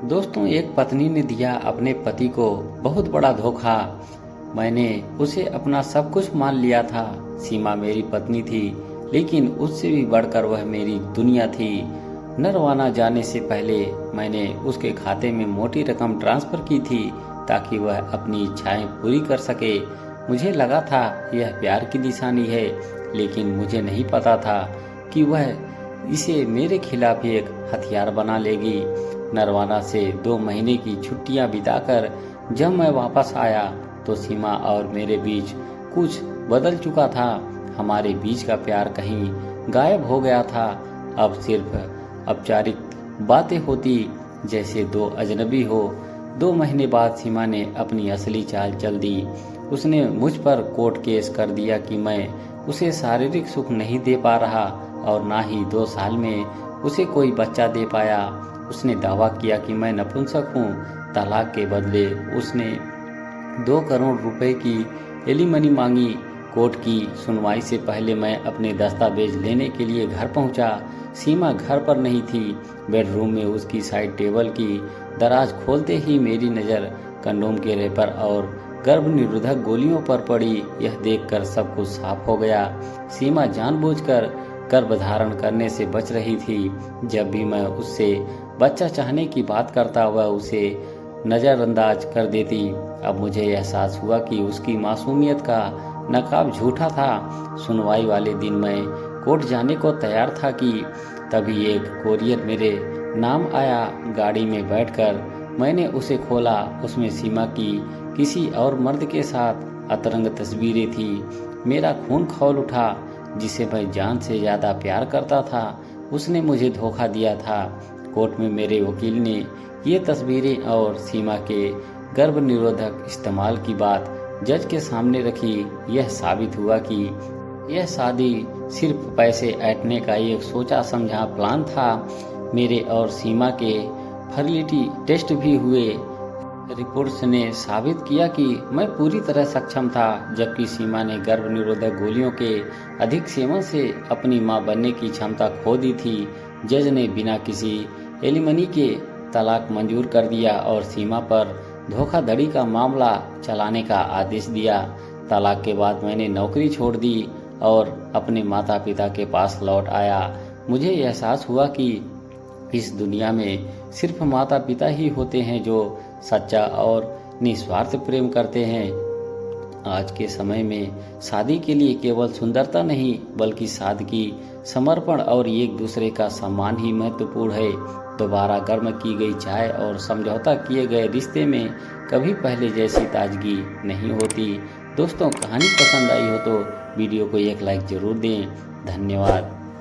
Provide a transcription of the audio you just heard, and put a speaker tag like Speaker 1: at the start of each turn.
Speaker 1: दोस्तों, एक पत्नी ने दिया अपने पति को बहुत बड़ा धोखा। मैंने उसे अपना सब कुछ मान लिया था। सीमा मेरी पत्नी थी, लेकिन उससे भी बढ़कर वह मेरी दुनिया थी। नरवाना जाने से पहले मैंने उसके खाते में मोटी रकम ट्रांसफर की थी ताकि वह अपनी इच्छाएं पूरी कर सके। मुझे लगा था यह प्यार की निशानी है, लेकिन मुझे नहीं पता था कि वह इसे मेरे खिलाफ एक हथियार बना लेगी। नरवाना से 2 महीने की छुट्टियां बिताकर जब मैं वापस आया तो सीमा और मेरे बीच कुछ बदल चुका था। हमारे बीच का प्यार कहीं गायब हो गया था। अब सिर्फ औपचारिक बातें होती, जैसे 2 अजनबी हो। 2 महीने बाद सीमा ने अपनी असली चाल चल दी। उसने मुझ पर कोर्ट केस कर दिया कि मैं उसे शारीरिक सुख नहीं दे पा रहा और ना ही 2 साल में उसे कोई बच्चा दे पाया। उसने दावा किया कि मैं नपुंसक हूँ। तलाक के बदले उसने 2 करोड़ रुपए की एलिमनी मांगी। कोर्ट की सुनवाई से पहले मैं अपने दस्तावेज लेने के लिए घर पहुंचा। सीमा घर पर नहीं थी। बेडरूम में उसकी साइड टेबल की दराज खोलते ही मेरी नज़र कंडोम के रैपर और गर्भ निरोधक गोलियों पर पड़ी। यह देखकर सब कुछ साफ हो गया। सीमा जानबूझकर गर्भधारण करने से बच रही थी। जब भी मैं उससे बच्चा चाहने की बात करता वह उसे नज़रअंदाज कर देती। अब मुझे एहसास हुआ कि उसकी मासूमियत का नकाब झूठा था। सुनवाई वाले दिन मैं कोर्ट जाने को तैयार था कि तभी एक कोरियर मेरे नाम आया। गाड़ी में बैठकर मैंने उसे खोला। उसमें सीमा की किसी और मर्द के साथ अतरंग तस्वीरें थी। मेरा खून खौल उठा। जिसे मैं जान से ज़्यादा प्यार करता था उसने मुझे धोखा दिया था। कोर्ट में मेरे वकील ने ये तस्वीरें और सीमा के गर्भ निरोधक इस्तेमाल की बात जज के सामने रखी। यह साबित हुआ कि यह शादी सिर्फ पैसे ऐंठने का एक सोचा समझा प्लान था। मेरे और सीमा के फर्टिलिटी टेस्ट भी हुए। रिपोर्ट्स ने साबित किया कि मैं पूरी तरह सक्षम था, जबकि सीमा ने गर्भ निरोधक गोलियों के अधिक सेवन से अपनी मां बनने की क्षमता खो दी थी। जज ने बिना किसी एलिमनी के तलाक मंजूर कर दिया और सीमा पर धोखाधड़ी का मामला चलाने का आदेश दिया। तलाक के बाद मैंने नौकरी छोड़ दी और अपने माता पिता के पास लौट आया। मुझे एहसास हुआ कि इस दुनिया में सिर्फ माता पिता ही होते हैं जो सच्चा और निस्वार्थ प्रेम करते हैं। आज के समय में शादी के लिए केवल सुंदरता नहीं, बल्कि सादगी, समर्पण और एक दूसरे का सम्मान ही महत्वपूर्ण है। दोबारा गर्म की गई चाय और समझौता किए गए रिश्ते में कभी पहले जैसी ताजगी नहीं होती। दोस्तों, कहानी पसंद आई हो तो वीडियो को एक लाइक जरूर दें। धन्यवाद।